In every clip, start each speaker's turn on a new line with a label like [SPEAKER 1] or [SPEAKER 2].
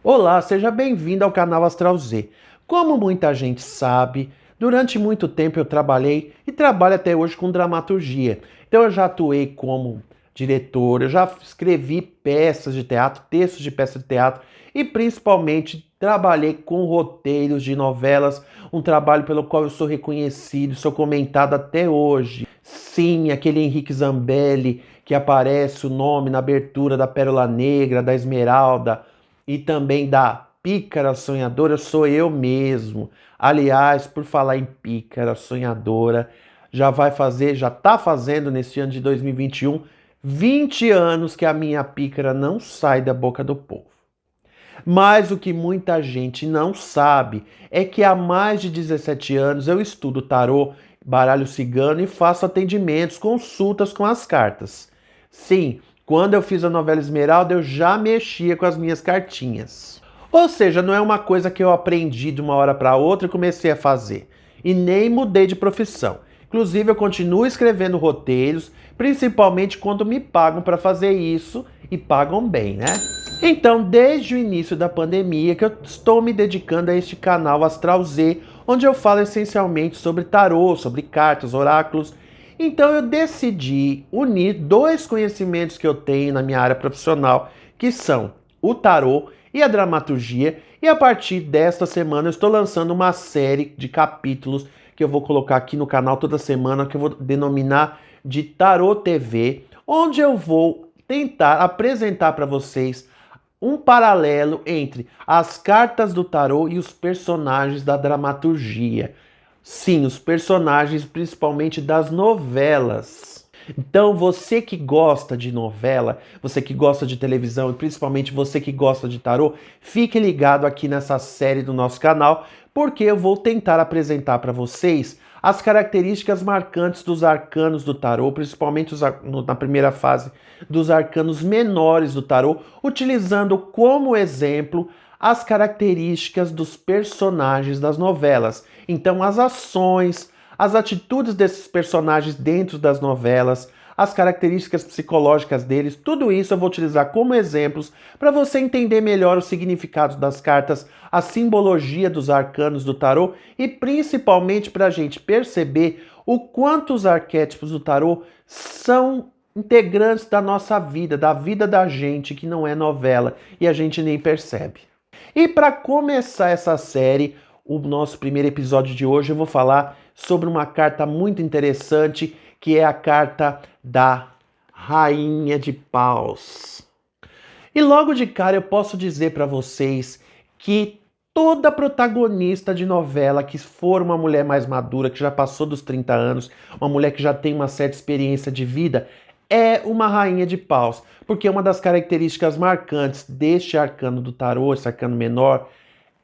[SPEAKER 1] Olá, seja bem-vindo ao canal Astral Z. Como muita gente sabe, durante muito tempo eu trabalhei e trabalho até hoje com dramaturgia. Então eu já atuei como diretor, eu já escrevi peças de teatro, textos de peças de teatro e principalmente trabalhei com roteiros de novelas, um trabalho pelo qual eu sou reconhecido, sou comentado até hoje. Sim, aquele Henrique Zambelli que aparece o nome na abertura da Pérola Negra, da Esmeralda e também da Pícara Sonhadora, sou eu mesmo. Aliás, por falar em Pícara Sonhadora, já tá fazendo nesse ano de 2021, 20 anos que a minha pícara não sai da boca do povo. Mas o que muita gente não sabe é que há mais de 17 anos eu estudo tarô, baralho cigano e faço atendimentos, consultas com as cartas. Sim, quando eu fiz a novela Esmeralda, eu já mexia com as minhas cartinhas. Ou seja, não é uma coisa que eu aprendi de uma hora para outra e comecei a fazer. E nem mudei de profissão. Inclusive, eu continuo escrevendo roteiros, principalmente quando me pagam para fazer isso e pagam bem, né? Então, desde o início da pandemia que eu estou me dedicando a este canal Astral Z, onde eu falo essencialmente sobre tarô, sobre cartas, oráculos. Então eu decidi unir dois conhecimentos que eu tenho na minha área profissional, que são o tarô e a dramaturgia, e a partir desta semana eu estou lançando uma série de capítulos que eu vou colocar aqui no canal toda semana, que eu vou denominar de Tarô TV, onde eu vou tentar apresentar para vocês um paralelo entre as cartas do tarô e os personagens da dramaturgia. Sim, os personagens principalmente das novelas. Então, você que gosta de novela, você que gosta de televisão e principalmente você que gosta de tarô, fique ligado aqui nessa série do nosso canal, porque eu vou tentar apresentar para vocês as características marcantes dos arcanos do tarô, principalmente na primeira fase dos arcanos menores do tarô, utilizando como exemplo as características dos personagens das novelas. Então, as ações, as atitudes desses personagens dentro das novelas, as características psicológicas deles, tudo isso eu vou utilizar como exemplos para você entender melhor o significado das cartas, a simbologia dos arcanos do tarô e principalmente para a gente perceber o quanto os arquétipos do tarô são integrantes da nossa vida, da vida da gente que não é novela e a gente nem percebe. E para começar essa série, o nosso primeiro episódio de hoje, eu vou falar sobre uma carta muito interessante, que é a carta da Rainha de Paus. E logo de cara eu posso dizer para vocês que toda protagonista de novela que for uma mulher mais madura, que já passou dos 30 anos, uma mulher que já tem uma certa experiência de vida, é uma rainha de paus, porque uma das características marcantes deste arcano do tarô, esse arcano menor,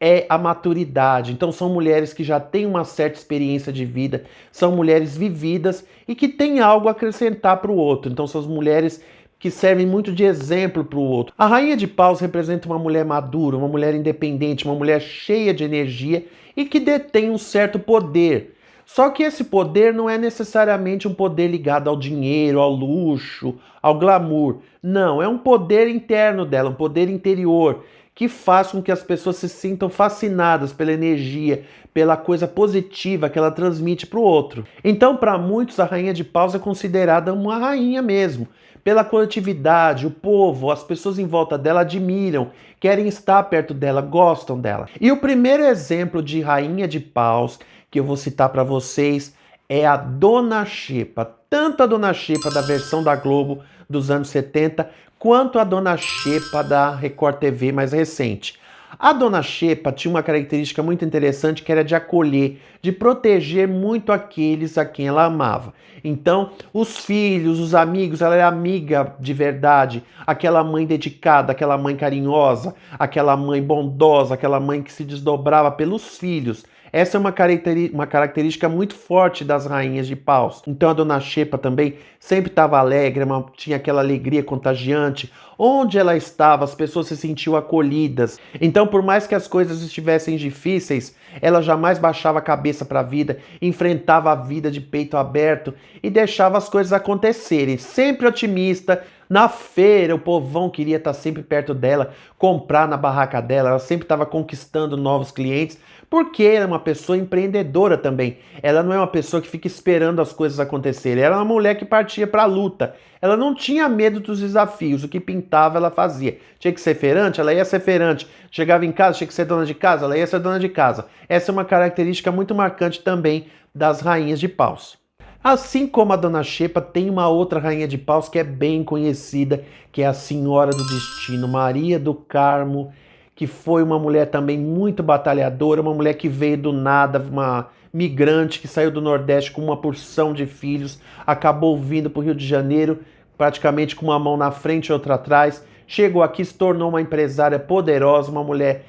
[SPEAKER 1] é a maturidade. Então são mulheres que já têm uma certa experiência de vida, são mulheres vividas e que têm algo a acrescentar para o outro. Então são as mulheres que servem muito de exemplo para o outro. A rainha de paus representa uma mulher madura, uma mulher independente, uma mulher cheia de energia e que detém um certo poder. Só que esse poder não é necessariamente um poder ligado ao dinheiro, ao luxo, ao glamour. Não, é um poder interno dela, um poder interior, que faz com que as pessoas se sintam fascinadas pela energia, pela coisa positiva que ela transmite para o outro. Então, para muitos, a rainha de paus é considerada uma rainha mesmo. Pela coletividade, o povo, as pessoas em volta dela admiram, querem estar perto dela, gostam dela. E o primeiro exemplo de rainha de paus que eu vou citar para vocês é a Dona Xepa. Tanto a Dona Xepa da versão da Globo dos anos 70, quanto a Dona Xepa da Record TV mais recente. A Dona Xepa tinha uma característica muito interessante que era de acolher, de proteger muito aqueles a quem ela amava. Então, os filhos, os amigos, ela era amiga de verdade, aquela mãe dedicada, aquela mãe carinhosa, aquela mãe bondosa, aquela mãe que se desdobrava pelos filhos. Essa é uma característica muito forte das rainhas de paus. Então a Dona Xepa também sempre estava alegre, tinha aquela alegria contagiante. Onde ela estava, as pessoas se sentiam acolhidas. Então, por mais que as coisas estivessem difíceis, ela jamais baixava a cabeça para a vida, enfrentava a vida de peito aberto e deixava as coisas acontecerem. Sempre otimista, Na feira, o povão queria estar sempre perto dela, comprar na barraca dela, ela sempre estava conquistando novos clientes, porque ela é uma pessoa empreendedora também. Ela não é uma pessoa que fica esperando as coisas acontecerem, ela é uma mulher que partia para a luta. Ela não tinha medo dos desafios, o que pintava ela fazia. Tinha que ser feirante, ela ia ser feirante. Chegava em casa, tinha que ser dona de casa, ela ia ser dona de casa. Essa é uma característica muito marcante também das rainhas de paus. Assim como a Dona Xepa, tem uma outra rainha de paus que é bem conhecida, que é a Senhora do Destino, Maria do Carmo, que foi uma mulher também muito batalhadora, uma mulher que veio do nada, uma migrante que saiu do Nordeste com uma porção de filhos, acabou vindo para o Rio de Janeiro, praticamente com uma mão na frente e outra atrás, chegou aqui, se tornou uma empresária poderosa, uma mulher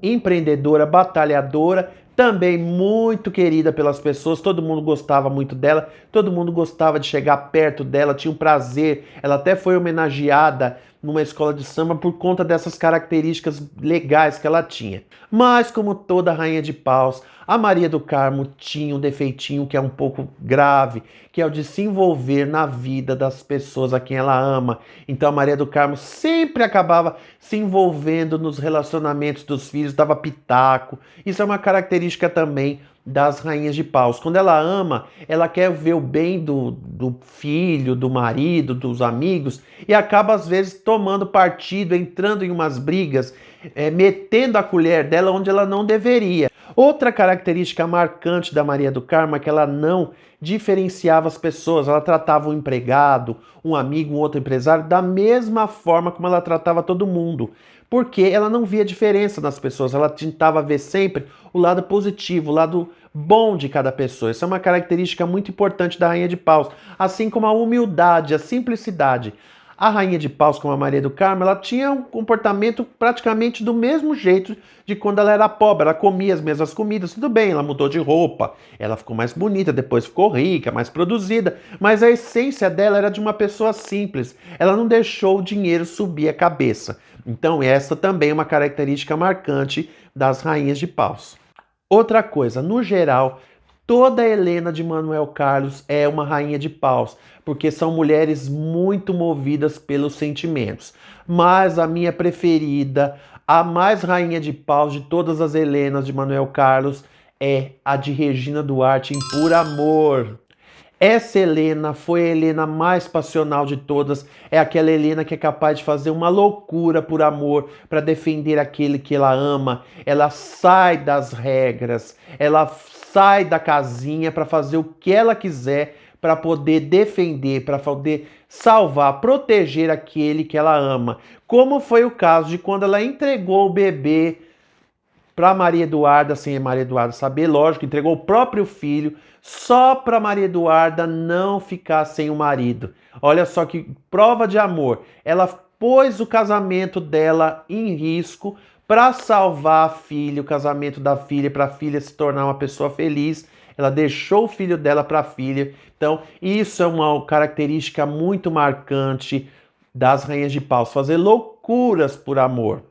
[SPEAKER 1] empreendedora, batalhadora, também muito querida pelas pessoas, todo mundo gostava muito dela, todo mundo gostava de chegar perto dela, tinha um prazer, ela até foi homenageada numa escola de samba por conta dessas características legais que ela tinha. Mas como toda rainha de paus, a Maria do Carmo tinha um defeitinho que é um pouco grave, que é o de se envolver na vida das pessoas a quem ela ama. Então a Maria do Carmo sempre acabava se envolvendo nos relacionamentos dos filhos, dava pitaco. Isso é uma característica também das rainhas de paus. Quando ela ama, ela quer ver o bem do filho, do marido, dos amigos, e acaba às vezes tomando partido, entrando em umas brigas, metendo a colher dela onde ela não deveria. Outra característica marcante da Maria do Carmo é que ela não diferenciava as pessoas, ela tratava um empregado, um amigo, um outro empresário da mesma forma como ela tratava todo mundo, porque ela não via diferença nas pessoas, ela tentava ver sempre o lado positivo, o lado bom de cada pessoa. Isso é uma característica muito importante da Rainha de Paus, assim como a humildade, a simplicidade. A Rainha de Paus, como a Maria do Carmo, ela tinha um comportamento praticamente do mesmo jeito de quando ela era pobre. Ela comia as mesmas comidas, tudo bem, ela mudou de roupa, ela ficou mais bonita, depois ficou rica, mais produzida, mas a essência dela era de uma pessoa simples. Ela não deixou o dinheiro subir a cabeça. Então essa também é uma característica marcante das Rainhas de Paus. Outra coisa, no geral, toda Helena de Manuel Carlos é uma rainha de paus, porque são mulheres muito movidas pelos sentimentos. Mas a minha preferida, a mais rainha de paus de todas as Helenas de Manuel Carlos, é a de Regina Duarte em Por Amor. Essa Helena foi a Helena mais passional de todas, é aquela Helena que é capaz de fazer uma loucura por amor, para defender aquele que ela ama. Ela sai das regras, ela sai da casinha para fazer o que ela quiser, para poder defender, para poder salvar, proteger aquele que ela ama. Como foi o caso de quando ela entregou o bebê para Maria Eduarda, sem a Maria Eduarda saber, lógico, entregou o próprio filho, só para Maria Eduarda não ficar sem o marido. Olha só que prova de amor. Ela pôs o casamento dela em risco para salvar a filha, o casamento da filha, para a filha se tornar uma pessoa feliz. Ela deixou o filho dela para a filha. Então, isso é uma característica muito marcante das rainhas de paus, fazer loucuras por amor.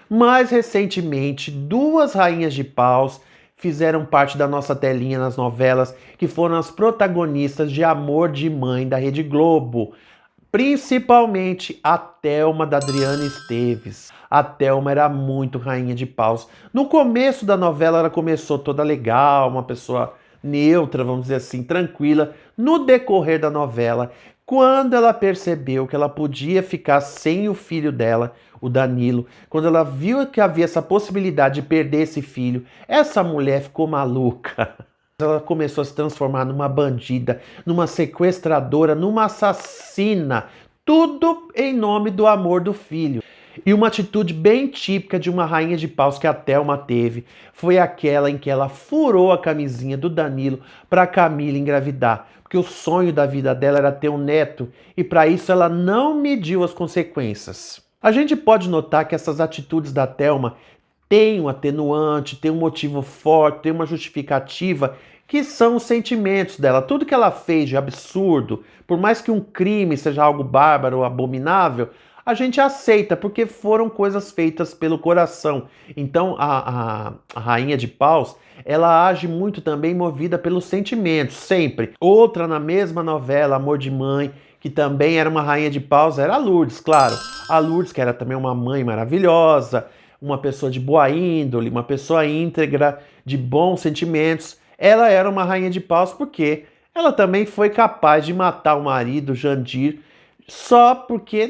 [SPEAKER 1] Mais recentemente, duas rainhas de paus fizeram parte da nossa telinha nas novelas, que foram as protagonistas de Amor de Mãe da Rede Globo. Principalmente a Thelma da Adriana Esteves. A Thelma era muito rainha de paus. No começo da novela ela começou toda legal, uma pessoa neutra, vamos dizer assim, tranquila. No decorrer da novela, quando ela percebeu que ela podia ficar sem o filho dela, o Danilo, quando ela viu que havia essa possibilidade de perder esse filho, essa mulher ficou maluca. Ela começou a se transformar numa bandida, numa sequestradora, numa assassina. Tudo em nome do amor do filho. E uma atitude bem típica de uma rainha de paus que a Thelma teve foi aquela em que ela furou a camisinha do Danilo para Camila engravidar. Porque o sonho da vida dela era ter um neto e para isso ela não mediu as consequências. A gente pode notar que essas atitudes da Thelma têm um atenuante, têm um motivo forte, têm uma justificativa, que são os sentimentos dela. Tudo que ela fez de absurdo, por mais que um crime seja algo bárbaro, abominável, a gente aceita, porque foram coisas feitas pelo coração. Então a rainha de paus, ela age muito também movida pelos sentimentos, sempre. Outra na mesma novela, Amor de Mãe, que também era uma rainha de paus, era a Lourdes, claro. A Lourdes, que era também uma mãe maravilhosa, uma pessoa de boa índole, uma pessoa íntegra, de bons sentimentos. Ela era uma rainha de paus porque ela também foi capaz de matar o marido, Jandir, só porque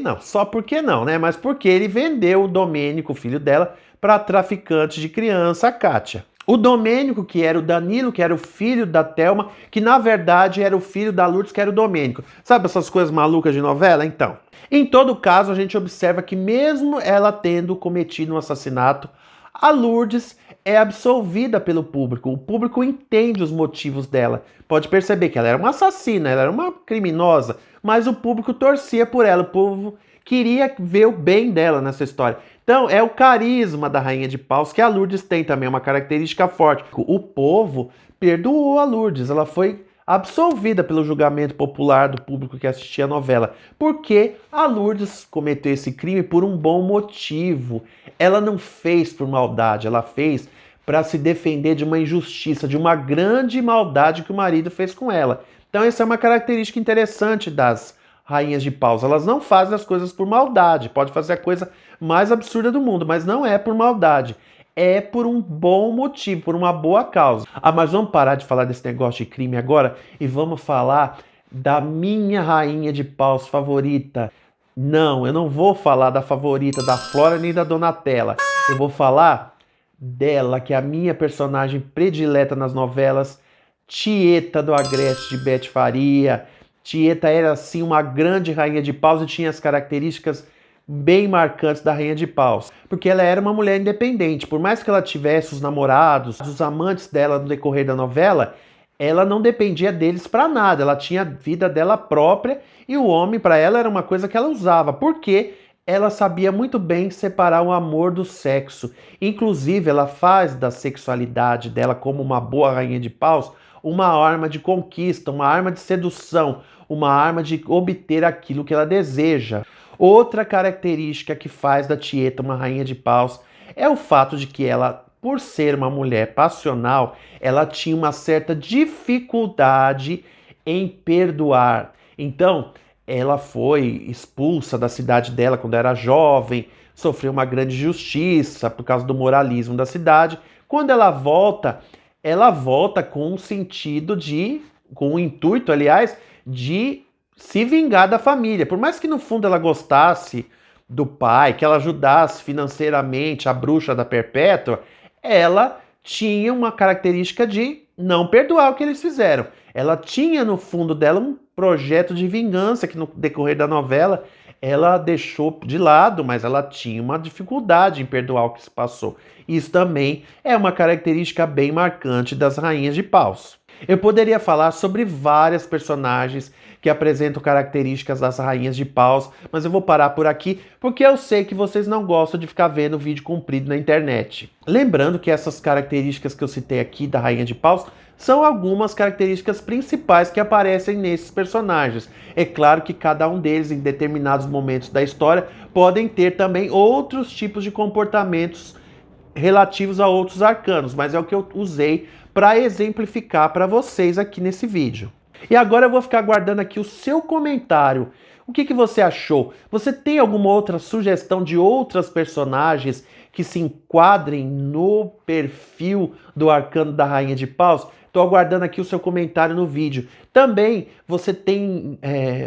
[SPEAKER 1] não, né? Mas porque ele vendeu o Domênico, o filho dela, para traficante de criança, a Kátia. O Domênico, que era o Danilo, que era o filho da Thelma, que na verdade era o filho da Lourdes, que era o Domênico. Sabe essas coisas malucas de novela? Então, em todo caso, a gente observa que mesmo ela tendo cometido um assassinato, a Lourdes é absolvida pelo público. O público entende os motivos dela. Pode perceber que ela era uma assassina, ela era uma criminosa, mas o público torcia por ela, o povo queria ver o bem dela nessa história. Então, é o carisma da Rainha de Paus, que a Lourdes tem também, uma característica forte. O povo perdoou a Lourdes, ela foi absolvida pelo julgamento popular do público que assistia a novela, porque a Lourdes cometeu esse crime por um bom motivo. Ela não fez por maldade, ela fez para se defender de uma injustiça, de uma grande maldade que o marido fez com ela. Então, essa é uma característica interessante das rainhas de paus. Elas não fazem as coisas por maldade. Pode fazer a coisa mais absurda do mundo, mas não é por maldade. É por um bom motivo, por uma boa causa. Ah, mas vamos parar de falar desse negócio de crime agora e vamos falar da minha rainha de paus favorita. Não, eu não vou falar da favorita da Flora nem da Donatella. Eu vou falar dela, que é a minha personagem predileta nas novelas, Tieta do Agreste de Bete Faria. Tieta era, assim, uma grande rainha de paus e tinha as características bem marcantes da rainha de paus, porque ela era uma mulher independente. Por mais que ela tivesse os namorados, os amantes dela no decorrer da novela, ela não dependia deles para nada. Ela tinha a vida dela própria e o homem para ela era uma coisa que ela usava, porque ela sabia muito bem separar o amor do sexo. Inclusive, ela faz da sexualidade dela, como uma boa rainha de paus, uma arma de conquista, uma arma de sedução, uma arma de obter aquilo que ela deseja. Outra característica que faz da Tieta uma rainha de paus é o fato de que ela, por ser uma mulher passional, ela tinha uma certa dificuldade em perdoar. Então, ela foi expulsa da cidade dela quando era jovem, sofreu uma grande injustiça por causa do moralismo da cidade. Quando ela volta com um sentido com o intuito, aliás, de se vingar da família. Por mais que no fundo ela gostasse do pai, que ela ajudasse financeiramente a bruxa da Perpétua, ela tinha uma característica de não perdoar o que eles fizeram. Ela tinha no fundo dela um projeto de vingança que no decorrer da novela ela deixou de lado, mas ela tinha uma dificuldade em perdoar o que se passou. Isso também é uma característica bem marcante das rainhas de paus. Eu poderia falar sobre várias personagens que apresentam características das rainhas de paus, mas eu vou parar por aqui porque eu sei que vocês não gostam de ficar vendo vídeo comprido na internet. Lembrando que essas características que eu citei aqui da rainha de paus são algumas características principais que aparecem nesses personagens. É claro que cada um deles, em determinados momentos da história, podem ter também outros tipos de comportamentos relativos a outros arcanos, mas é o que eu usei para exemplificar para vocês aqui nesse vídeo. E agora eu vou ficar aguardando aqui o seu comentário. O que você achou? Você tem alguma outra sugestão de outras personagens que se enquadrem no perfil do arcano da Rainha de Paus? Estou aguardando aqui o seu comentário no vídeo. Também você tem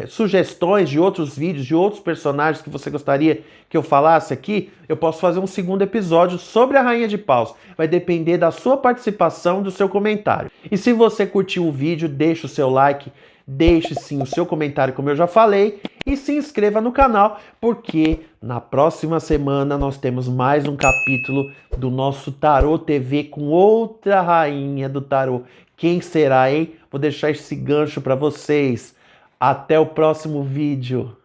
[SPEAKER 1] sugestões de outros vídeos, de outros personagens que você gostaria que eu falasse aqui? Eu posso fazer um segundo episódio sobre a Rainha de Paus. Vai depender da sua participação, do seu comentário. E se você curtiu o vídeo, deixa o seu like, deixe sim o seu comentário, como eu já falei, e se inscreva no canal, porque na próxima semana nós temos mais um capítulo do nosso Tarô TV com outra rainha do tarô. Quem será, hein? Vou deixar esse gancho para vocês. Até o próximo vídeo.